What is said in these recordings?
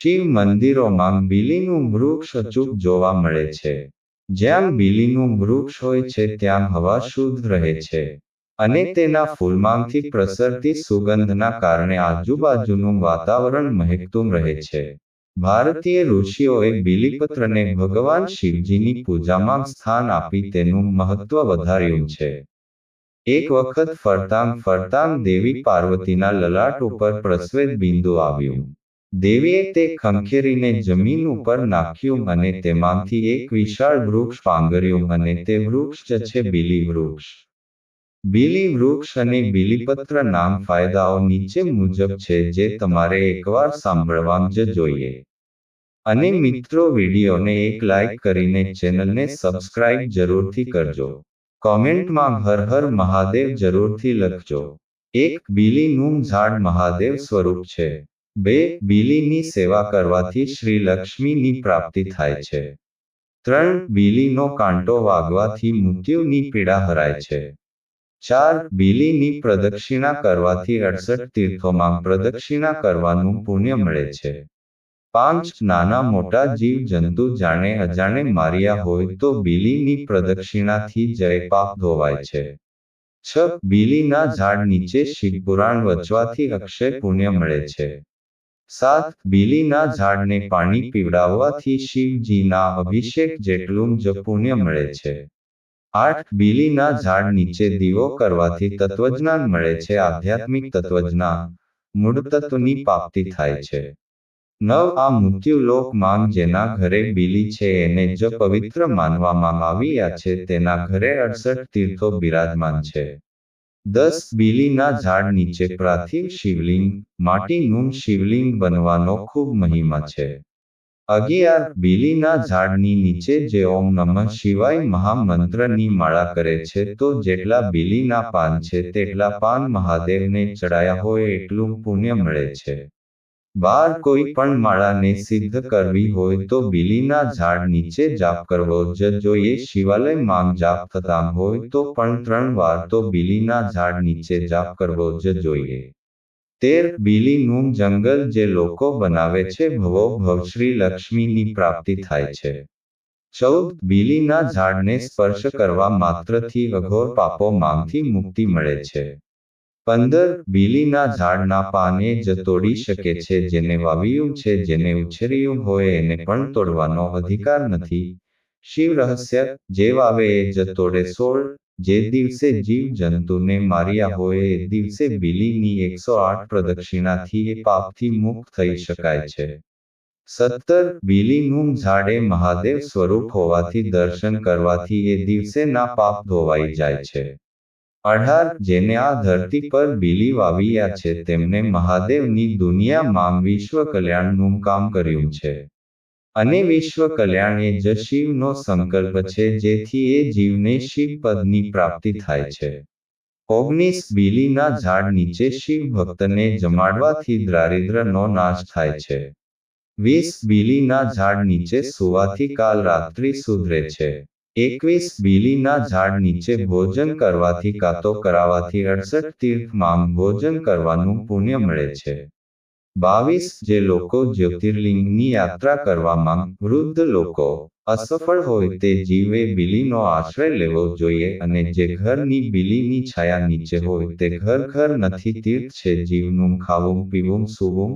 શિવ મંદિરોમાં બીલીનું વૃક્ષ અચૂક જોવા મળે છે. જ્યાં બીલીનું વૃક્ષ હોય છે ત્યાં હવા શુદ્ધ રહે છે અને તેના ફૂલમાંથી પ્રસરતી સુગંધના કારણે આજુબાજુનું વાતાવરણ મહેકતું રહે છે. ભારતીય ઋષિઓએ બીલીપત્રને ભગવાન શિવજીની પૂજામાં સ્થાન આપી તેનું મહત્વ વધાર્યું છે. એક વખત ફરતાંગ દેવી પાર્વતીના લલાટ ઉપર પ્રસ્વેદ બિંદુ આવ્યું. દેવીએ તે ખંખેરીને જમીન ઉપર નાખ્યું અને તેમાંથી એક વિશાળ વૃક્ષ પાંગર્યું અને તે વૃક્ષ જ છે બીલી વૃક્ષ. બીલી વૃક્ષ અને બીલીપત્ર નામ ફાયદાઓ નીચે મુજબ છે જે તમારે એકવાર સાંભળવા જ જોઈએ. અને મિત્રો, વિડીયોને એક લાઇક કરીને ચેનલને સબસ્ક્રાઇબ જરૂરથી કરજો. કોમેન્ટમાં હર હર મહાદેવ જરૂરથી લખજો. 1. બીલીનું ઝાડ મહાદેવ સ્વરૂપ છે. 2. બીલીની સેવા કરવાથી શ્રી લક્ષ્મીની પ્રાપ્તિ થાય છે. 3. બીલીનો કાંટો વાગવાથી મૃત્યુની પીડા હરાય છે. 4. બીલીની પ્રદક્ષિણા કરવાથી 68 તીર્થોમાં પ્રદક્ષિણા કરવાનું પુણ્ય મળે છે. 5. નાના મોટા જીવ જંતુ જાણે અજાણે માર્યા હોય તો બીલીની પ્રદક્ષિણાથી જય પાપ ધોવાય છે. 6. બીલીના ઝાડ નીચે શિવપુરાણ વચવાથી અક્ષય પુણ્ય મળે છે. 7. બીલીના ઝાડને પાણી પીવડાવવાથી શિવજીના અભિષેક જેટલું જ પુણ્ય મળે છે. 8. બીલીના ઝાડ નીચે દીવો કરવાથી તત્વજ્ઞાન મળે છે. આધ્યાત્મિક તત્વજ્ઞાન, મૂળ તત્વની પ્રાપ્તિ થાય છે. 9. આ મૃત્યુલોકમાં જેના ઘરે બીલી છે એને જ પવિત્ર માનવામાં આવ્યા છે. તેના ઘરે 68 તીર્થો બિરાજમાન છે. 10. બીલીના ઝાડ નીચે પાર્થિવ શિવલિંગ, માટીનું શિવલિંગ બનવાનો ખૂબ મહિમા છે. 11. બીલીના ઝાડની નીચે જે ઓમ નમઃ શિવાય મહામંત્રની માળા કરે છે તો જેટલા બીલીના પાન છે તેટલા પાન મહાદેવને ચડાયા હોય એટલું પુણ્ય મળે છે. 12. કોઈ પણ માળાને સિદ્ધ કરવી હોય તો બીલીના ઝાડ નીચે જાપ કરવો જ જોઈએ. શિવાલયમાં જાપ થતા હોય તો પણ 3 વાર તો બીલીના ઝાડ નીચે જાપ કરવો જ જોઈએ. 13. બીલીનું જંગલ જે લોકો બનાવે છે ભવો ભવ શ્રી લક્ષ્મીની પ્રાપ્તિ થાય છે. 14. બીલીના ઝાડને સ્પર્શ કરવા માત્રથી અઘોર પાપોમાંથી મુક્તિ મળે છે. 15. બીલીના ઝાડના પાન એ જ તોડી શકે છે જેને વાવ્યું છે. જેને ઉછેર્યું હોય એને પણ તોડવાનો અધિકાર નથી. શિવ રહસ્ય, જે વાવે એ જ તોડે. 16. જે દિવસે જીવ જંતુને માર્યા હોય એ દિવસે બીલીની 108 પ્રદક્ષિણાથી એ પાપથી મુક્ત થઈ શકાય છે. 17. બીલીનું ઝાડ એ મહાદેવ સ્વરૂપ હોવાથી દર્શન કરવાથી એ દિવસેના પાપ ધોવાઈ જાય છે. 18. જેને આ ધરતી પર બીલી વાવ્યા છે તેમને મહાદેવની દુનિયામાં વિશ્વ કલ્યાણનું કામ કર્યું છે. અને વિશ્વ કલ્યાણ એ જ શિવનો સંકલ્પ છે જેથી એ જીવને શિવ પદની પ્રાપ્તિ થાય છે. 19. બીલીના ઝાડ નીચે શિવ ભક્તને જમાડવાથી દારિદ્ર્યનો નાશ થાય છે. 20. બીલીના ઝાડ નીચે સૂવાથી કાલ રાત્રિ સુધરે છે. 21. બીલીના ઝાડ નીચે ભોજન કરવાથી કાતો કરાવાથી 68 તીર્થમાં ભોજન કરવાનું પુણ્ય મળે છે. 22. જે લોકો જ્યોતિર્લિંગની યાત્રા કરવામાં વૃદ્ધ લોકો અસફળ હોય તે જીવે બીલીનો આશ્રય લેવો જોઈએ અને જે ઘરની બીલીની છાયા નીચે હોય તે ઘર નથી તીર્થ છે. જીવનું ખાવું પીવું સૂવું,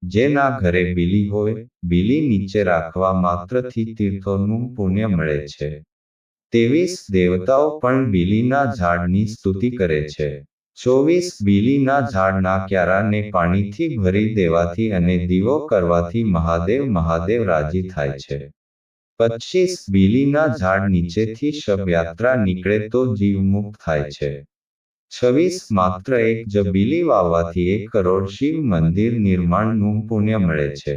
જેના ઘરે બીલી હોય, બીલી નીચે રાખવા માત્રથી તીર્થોનું પુણ્ય મળે છે. 23. દેવતાઓ પણ બીલીના ઝાડની સ્તુતિ કરે છે. 24. બીલીના ઝાડના ક્યારાને પાણીથી ભરી દેવાથી અને દીવો કરવાથી મહાદેવ રાજી થાય છે. 25. બીલીના ઝાડ નીચેથી શબયાત્રા નીકળે તો જીવ મુક્ત થાય છે. 26. માત્ર એક જ બીલી વાવવાથી 1 કરોડ શિવ મંદિર નિર્માણનું પુણ્ય મળે છે.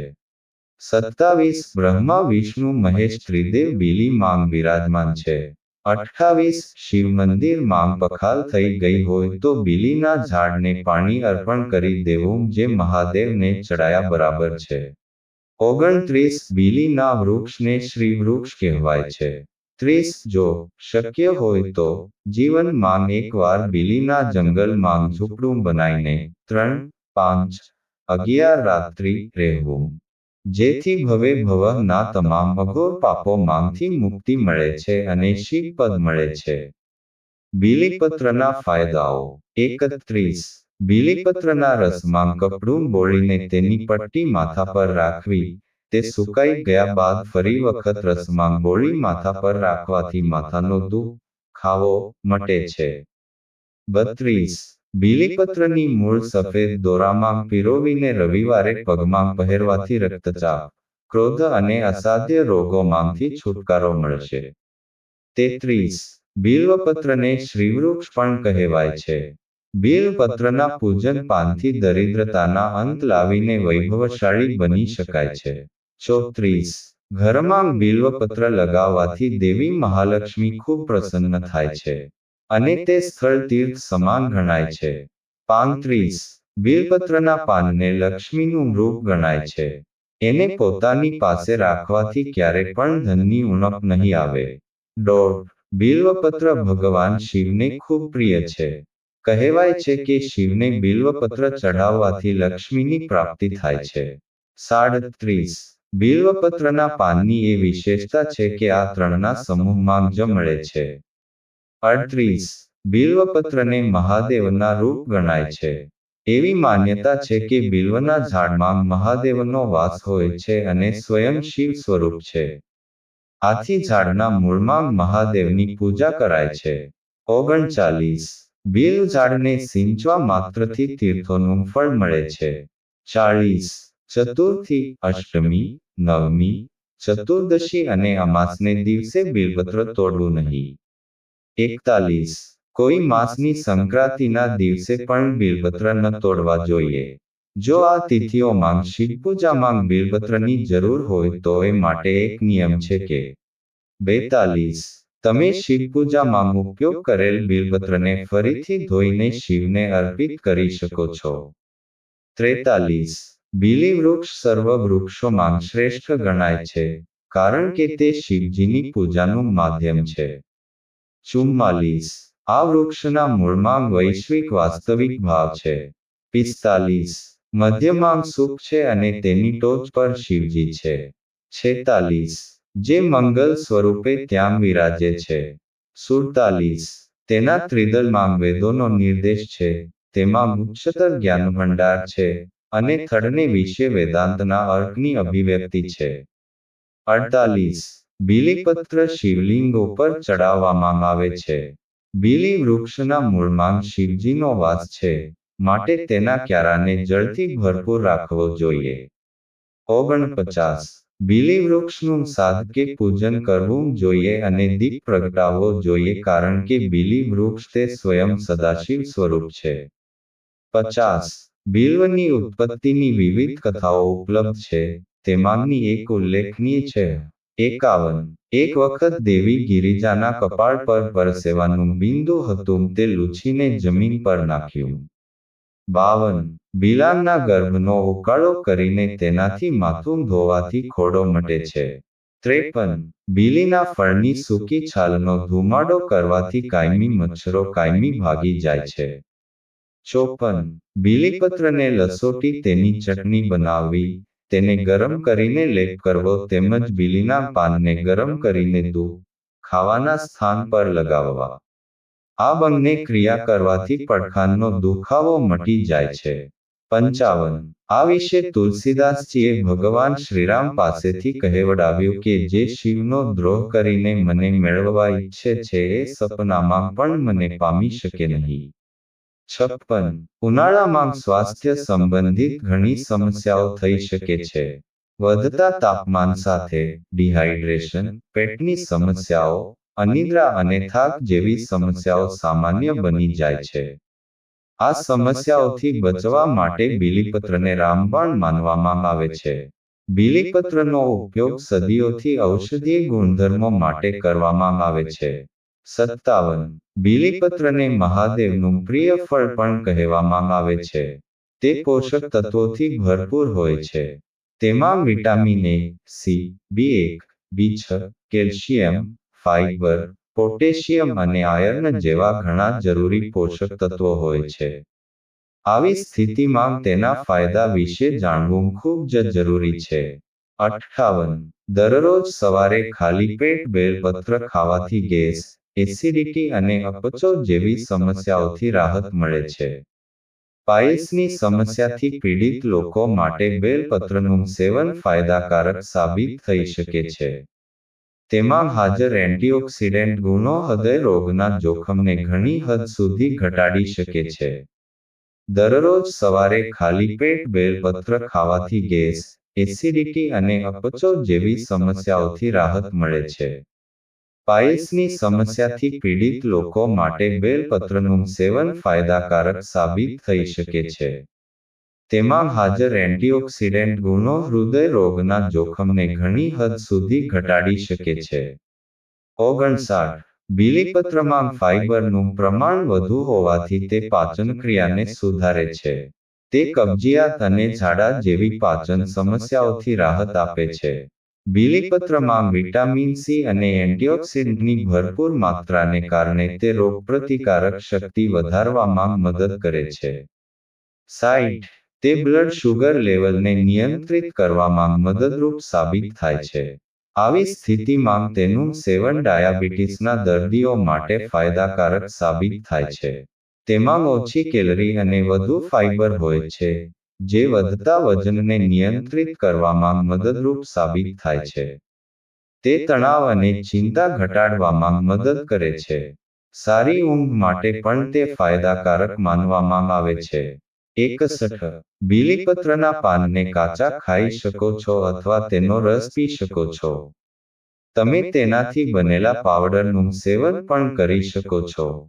27. બ્રહ્મા વિષ્ણુ મહેશ ત્રિદેવ બીલી માંગ બિરાજમાન છે. 28. શિવ મંદિર માંગ પખાલ થઈ ગઈ હોય તો બીલીના ઝાડને પાણી અર્પણ કરી દેવું જે મહાદેવને ચડાયા બરાબર છે. 29. બીલીના વૃક્ષને શ્રી વૃક્ષ કહેવાય છે. 30. જો શક્ય હોય તો જીવનમાં એકવાર બીલીના જંગલમાં ઝૂંપડું બનાવીને 3, 5, 11 રાત્રિ રહેવું. જેથી ભવે ભવના તમામ અઘોર પાપોમાંથી મુક્તિ મળે છે અને શિવપદ મળે છે. બીલીપત્રના ફાયદાઓ 31. બીલીપત્રના રસમાં કપડું બોળીને તેની પટ્ટી માથા પર રાખવી. તે સુકાઈ ગયા બાદ ફરી વખત રસમાં બોળી માથા પર રાખવાથી માથાનો દુખાવો મટે છે. 32. બીલીપત્રની મૂળ સફેદ દોરામાં પીરોવીને રવિવારે પગમાં પહેરવાથી રક્તચાપ, ક્રોધ અને અસાધ્ય રોગોમાંથી છુટકારો મળશે. 33. બીલ્વપત્રને શ્રીવૃક્ષ પણ કહેવાય છે. બીલ્વપત્રના પૂજન પાનથી દરિદ્રતાના અંત લાવીને વૈભવશાળી બની શકાય છે. 34. ઘરમાં બીલ્વપત્ર લગાવવાથી દેવી મહાલક્ષ્મી ખૂબ પ્રસન્ન થાય છે અને તે સ્થળ તીર્થ સમાન ગણાય છે. 35. બીલપત્રના પાનને લક્ષ્મીનું રૂપ ગણાય છે. એને પોતાની પાસે રાખવાથી ક્યારે પણ ધનની ઉણપ નહીં આવે. બીલ્વપત્ર ભગવાન શિવને ખૂબ પ્રિય છે. કહેવાય છે કે શિવને બીલ્વપત્ર ચઢાવવાથી લક્ષ્મીની પ્રાપ્તિ થાય છે. 37. બીલ્વપત્રના પાનની એ વિશેષતા છે કે આ ત્રણના સમૂહમાં જ મળે છે. 38. બીલ્વપત્રને મહાદેવના રૂપ ગણાય છે. એવી માન્યતા છે કે બીલ્વના ઝાડમાં મહાદેવનો વાસ હોય છે અને સ્વયં શિવ સ્વરૂપ છે. આથી ઝાડના મૂળમાં મહાદેવની પૂજા કરાય છે. 39. બીલ ઝાડને સિંચવા માત્રથી તીર્થોનું ફળ મળે છે. 40. ચતુર્થી, અષ્ટમી, નવમી, ચતુર્દશી અને અમાસને દિવસે બીલપત્ર તોડવું નહીં. 41. કોઈ માસની સંક્રાંતિના દિવસે પણ બીલપત્ર ન તોડવા જોઈએ. જો આ તિથિઓમાં શિવપૂજામાં બીલપત્રની જરૂર હોય તો એ માટે એક નિયમ છે કે 42. તમે શિવપૂજામાં ઉપયોગ કરેલ બીલપત્રને ફરીથી ધોઈને શિવને અર્પિત કરી શકો છો. 43. બીલી વૃક્ષ સર્વ વૃક્ષોમાં શ્રેષ્ઠ ગણાય છે કારણ કે તે શિવજીની પૂજાનું માધ્યમ છે. 44. આ વૃક્ષના મૂળમાં વૈશ્વિક વાસ્તવિક ભાવ છે. 45. મધ્યમાં સુખ છે અને તેની ટોચ પર શિવજી છે. 46. જે મંગલ સ્વરૂપે ત્યાં વિરાજે છે. 47. તેના ત્રિદલમાં વેદોનો નિર્દેશ છે, તેમાં ઉચ્ચતર જ્ઞાનભંડાર છે અને થડને વિશે વેદાંતના અર્કની અભિવ્યક્તિ છે. 48. બીલીપત્ર શિવલિંગ ઉપર ચડાવવામાં આવે છે. બીલી વૃક્ષના મૂળમાં શિવજીનો વાસ છે, માટે તેના ક્યારાને જળથી ભરપૂર રાખવો જોઈએ. 49. બીલી વૃક્ષનું સાધકે પૂજન કરવું જોઈએ અને દીપ પ્રગટાવવો જોઈએ કારણ કે બીલી વૃક્ષ તે સ્વયં સદાશિવ સ્વરૂપ છે. 50. બીલ્વની ઉત્પત્તિની વિવિધ કથાઓ ઉપલબ્ધ છે, તેમાંની એક ઉલ્લેખનીય છે. 51. એક વખત દેવી ગિરિજાના કપાળ પર પરસેવાનું બિંદુ હતું તે લૂછીને જમીન પર નાખ્યું. 52. બિલાના ગર્ભનો ઉકાળો કરીને તેનાથી માથું ધોવાથી ખોડો મટે છે. 53. બીલીના ફળની સૂકી છાલનો ધુમાડો કરવાથી કાયમી મચ્છરો કાયમી ભાગી જાય છે. 54. બીલીપત્રને લસોટી તેની ચટણી બનાવવી, તેને ગરમ કરીને લેપ કરવો તેમજ બીલીના પાનને ગરમ કરીને ખાવાના સ્થાન પર લગાવવા. આ બંને ક્રિયા કરવાથી પડખાનનો દુખાવો મટી જાય છે. 55. આ વિશે તુલસીદાસજીએ ભગવાન શ્રીરામ પાસેથી કહેવડાવ્યું કે જે શિવનો દ્રોહ કરીને મને મેળવવા ઈચ્છે છે એ સપનામાં પણ મને પામી શકે નહીં. 56. ઉનાળામાં સ્વાસ્થ્ય સંબંધિત ઘણી સમસ્યાઓ થઈ શકે છે. વધતા તાપમાન સાથે ડિહાઇડ્રેશન, પેટની સમસ્યાઓ, અનિદ્રા અને થાક જેવી સમસ્યાઓ સામાન્ય બની જાય છે. આ સમસ્યાઓથી બચવા માટે બીલીપત્રને રામબાણ માનવામાં આવે છે. બીલીપત્રનો ઉપયોગ સદીઓથી ઔષધીય ગુણધર્મો માટે કરવામાં આવે છે. 57. બીલીપત્રને મહાદેવનું પ્રિય ફળ પણ કહેવામાં આવે છે. તે પોષક તત્વોથી ભરપૂર હોય છે. તેમાં વિટામિન એ, સી, બી1, બી6, કેલ્શિયમ, ફાઇબર, પોટેશિયમ અને આયર્ન જેવા ઘણા જરૂરી પોષક તત્વો હોય છે. આવી સ્થિતિમાં તેના ફાયદા વિશે જાણવું ખૂબ જ જરૂરી છે. 58. દરરોજ સવારે ખાલી પેટ બેલપત્ર ખાવાથી ગેસ, એસિડિટી અને અપચો જેવી સમસ્યાઓથી રાહત મળે છે. પાઇલ્સની સમસ્યાથી પીડિત લોકો માટે બેલપત્રનું સેવન ફાયદાકારક સાબિત થઈ શકે છે. તેમાં હાજર એન્ટીઓક્સિડન્ટ ગુણો હૃદય રોગના જોખમને ઘણી હદ સુધી ઘટાડી શકે છે. દરરોજ સવારે ખાલી પેટ બેલપત્ર ખાવાથી ગેસ, એસિડિટી અને અપચો જેવી સમસ્યાઓથી રાહત મળે છે. પાઇલ્સની સમસ્યાથી પીડિત લોકો માટે બેલપત્રનું સેવન ફાયદાકારક સાબિત થઈ શકે છે. તેમાં હાજર એન્ટીઓક્સિડન્ટ ગુણો હૃદય રોગના જોખમને ઘણી હદ સુધી ઘટાડી શકે છે. 59. બીલીપત્રમાં ફાઇબરનું પ્રમાણ વધુ હોવાથી તે પાચનક્રિયાને સુધારે છે. તે કબજિયાત અને ઝાડા જેવી પાચન સમસ્યાઓથી રાહત આપે છે. બીલીપત્રમાં વિટામિન સી અને એન્ટીઓક્સિડન્ટની ભરપૂર માત્રાને કારણે તે રોગપ્રતિકારક શક્તિ વધારવામાં મદદ કરે છે. 60. તે બ્લડ શુગર લેવલને નિયંત્રિત કરવામાં મદદરૂપ સાબિત થાય છે. આવી સ્થિતિમાં તેનું સેવન ડાયાબિટીસના દર્દીઓ માટે ફાયદાકારક સાબિત થાય છે. તેમાં ઓછી કેલરી અને વધુ ફાઇબર હોય છે, જે વધતા વજનને નિયંત્રિત કરવામાં મદદરૂપ સાબિત થાય છે. તે તણાવ અને ચિંતા ઘટાડવામાં મદદ કરે છે. સારી ઊંઘ માટે પણ તે ફાયદાકારક માનવામાં આવે છે. 61. બીલીપત્રના પાનને કાચા ખાઈ શકો છો અથવા તેનો રસ પી શકો છો. તમે તેનાથી બનેલા પાવડરનું સેવન પણ કરી શકો છો.